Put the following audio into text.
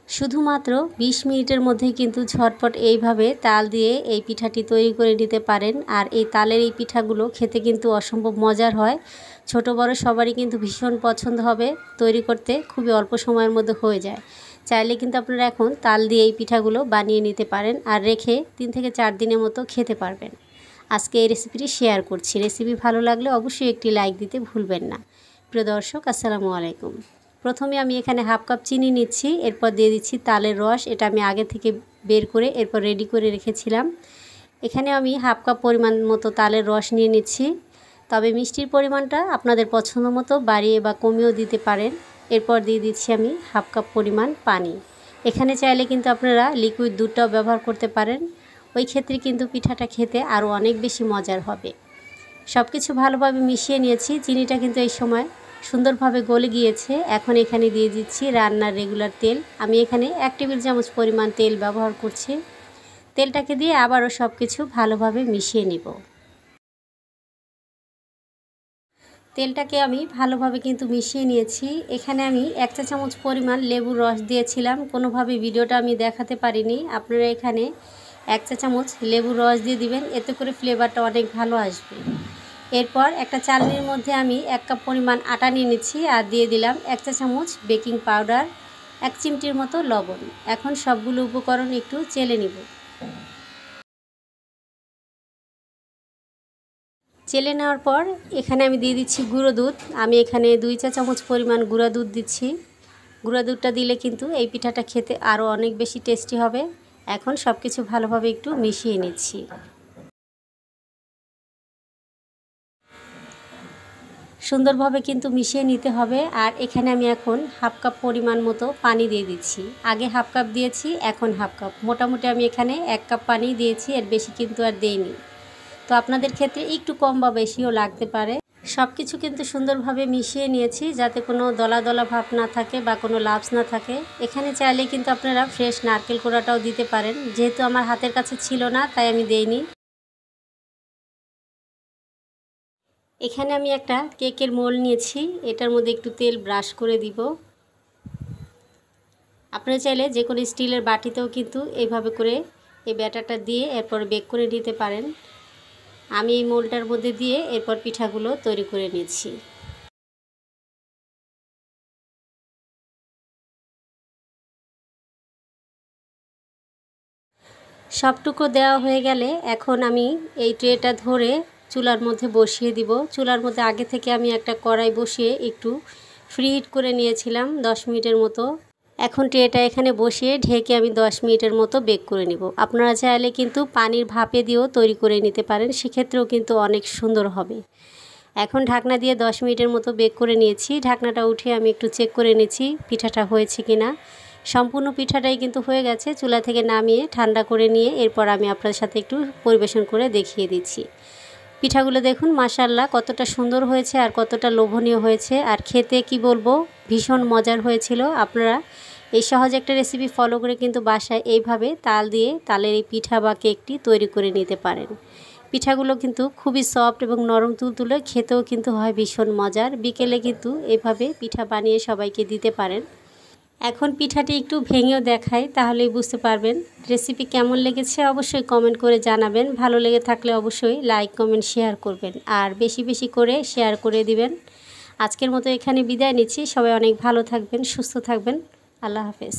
শুধুমাত্র 20 মিনিটের মধ্যেই কিন্তু ঝটপট এইভাবে তাল দিয়ে এই পিঠাটি তৈরি করে নিতে পারেন। আর এই তালের এই পিঠাগুলো খেতে কিন্তু অসম্ভব মজার হয়। ছোট বড় সবারই কিন্তু ভীষণ পছন্দ হবে। তৈরি করতে খুবই অল্প সময়ের মধ্যে হয়ে যায়। চাইলে কিন্তু আপনারা এখন তাল দিয়ে এই পিঠাগুলো বানিয়ে নিতে পারেন আর রেখে 3 থেকে 4 দিনের মতো খেতে পারবেন। আজকে এই রেসিপিটি শেয়ার করছি। রেসিপি ভালো লাগলে অবশ্যই একটি লাইক দিতে ভুলবেন না। প্রিয় দর্শক, আসসালামু আলাইকুম। প্রথমে আমি এখানে হাফ কাপ চিনি নিচ্ছি, এরপর দিয়ে দিচ্ছি তালের রস। এটা আমি আগে থেকে বের করে এরপর রেডি করে রেখেছিলাম। এখানে আমি হাফ কাপ পরিমাণ মতো তালের রস নিয়ে নিচ্ছি। তবে মিষ্টির পরিমাণটা আপনাদের পছন্দ মতো বাড়িয়ে বা কমিয়েও দিতে পারেন। এরপর দিয়ে দিচ্ছি আমি হাফ কাপ পরিমাণ পানি। এখানে চাইলে কিন্তু আপনারা লিকুইড দুধটাও ব্যবহার করতে পারেন। ওই ক্ষেত্রে কিন্তু পিঠাটা খেতে আরও অনেক বেশি মজার হবে। সব কিছু ভালোভাবে মিশিয়ে নিয়েছি। চিনিটা কিন্তু এই সময় সুন্দরভাবে গলে গিয়েছে। এখন এখানে দিয়ে দিচ্ছি রান্নার রেগুলার তেল। আমি এখানে 1 টেবিল চামচ পরিমাণ তেল ব্যবহার করছি। তেলটাকে দিয়ে আবারও সব কিছু ভালোভাবে মিশিয়ে নিব। তেলটাকে আমি ভালোভাবে কিন্তু মিশিয়ে নিয়েছি। এখানে আমি 1 চা চামচ পরিমাণ লেবুর রস দিয়েছিলাম। কোনোভাবে ভিডিওটা আমি দেখাতে পারিনি। আপনারা এখানে 1 চা চামচ লেবুর রস দিয়ে দিবেন, এতে করে ফ্লেভারটা অনেক ভালো আসবে। এরপর একটা চালনির মধ্যে আমি 1 কাপ পরিমাণ আটা নিয়ে নিচ্ছি আর দিয়ে দিলাম 1 চা চামচ বেকিং পাউডার, 1 চিমটির মতো লবণ। এখন সবগুলো উপকরণ একটু চেলে নিব। চেলে নেওয়ার পর এখানে আমি দিয়ে দিচ্ছি গুঁড়ো দুধ। আমি এখানে 2 চা চামচ পরিমাণ গুঁড়া দুধ দিচ্ছি। গুঁড়া দুধটা দিলে কিন্তু এই পিঠাটা খেতে আরও অনেক বেশি টেস্টি হবে। এখন সব কিছু ভালোভাবে একটু মিশিয়ে নিচ্ছি। সুন্দরভাবে কিন্তু মিশিয়ে নিতে হবে। আর এখানে আমি এখন হাফ কাপ পরিমাণ মতো পানি দিয়ে দিচ্ছি। আগে হাফ কাপ দিয়েছি, এখন হাফ কাপ। মোটামুটি আমি এখানে 1 কাপ পানি দিয়েছি, এর বেশি কিন্তু আর দেইনি। তো আপনাদের ক্ষেত্রে একটু কম বা বেশিও লাগতে পারে। সব কিছু কিন্তু সুন্দরভাবে মিশিয়ে নিয়েছি যাতে কোনো দলা দলা ভাব না থাকে বা কোনো লাম্পস না থাকে। এখানে চাইলে কিন্তু আপনারা ফ্রেশ নারকেল কোড়াটাও দিতে পারেন। যেহেতু আমার হাতের কাছে ছিল না তাই আমি দেইনি। এখানে আমি একটা কেকের মোল্ড নিয়েছি, এটার মধ্যে একটু তেল ব্রাশ করে দিব। আপনারা চাইলে যে কোনো স্টিলের বাটিতেও কিন্তু এইভাবে করে এই ব্যাটারটা দিয়ে এরপর বেক করে নিতে পারেন। আমি এই মোল্ডটার মধ্যে দিয়ে এরপর পিঠাগুলো তৈরি করে নিয়েছি। সবটুকু দেওয়া হয়ে গেলে এখন আমি এই ট্রেটা ধরে চুলার মধ্যে বসিয়ে দিব। চুলার মধ্যে আগে থেকে আমি একটা কড়াই বসিয়ে একটু ফ্রি হিট করে নিয়েছিলাম 10 মিনিটের মতো। এখন ট্রেটা এখানে বসিয়ে ঢেকে আমি 10 মিনিটের মতো বেক করে নিব। আপনারা চাইলে কিন্তু পানির ভাপে দিয়েও তৈরি করে নিতে পারেন, সেক্ষেত্রেও কিন্তু অনেক সুন্দর হবে। এখন ঢাকনা দিয়ে 10 মিনিটের মতো বেক করে নিয়েছি। ঢাকনাটা উঠে আমি একটু চেক করে নিচ্ছি পিঠাটা হয়েছে কিনা। সম্পূর্ণ পিঠাটাই কিন্তু হয়ে গেছে। চুলা থেকে নামিয়ে ঠান্ডা করে নিয়ে এরপর আমি আপনাদের সাথে একটু পরিবেশন করে দেখিয়ে দিচ্ছি। পিঠাগুলো দেখুন মাশাআল্লাহ কতটা সুন্দর হয়েছে আর কতটা লোভনীয় হয়েছে। আর খেতে কি বলবো, ভীষণ মজার হয়েছিল। আপনারা এই সহজ একটা রেসিপি ফলো করে কিন্তু বাসায় এইভাবে তাল দিয়ে তালের এই পিঠা বা কেকটি তৈরি করে নিতে পারেন। পিঠাগুলো কিন্তু খুবই সফট এবং নরম তুলতুলে, খেতেও কিন্তু হয় ভীষণ মজার। বিকেলে কিন্তু এভাবে পিঠা বানিয়ে সবাইকে দিতে পারেন। এখন পিঠাটি একটু ভেঙেও দেখাই, তাহলেই বুঝতে পারবেন রেসিপি কেমন লেগেছে। অবশ্যই কমেন্ট করে জানাবেন। ভালো লেগে থাকলে অবশ্যই লাইক কমেন্ট শেয়ার করবেন আর বেশি বেশি করে শেয়ার করে দিবেন। আজকের মতো এখানে বিদায় নিচ্ছি। সবাই অনেক ভালো থাকবেন, সুস্থ থাকবেন। আল্লাহ হাফেজ।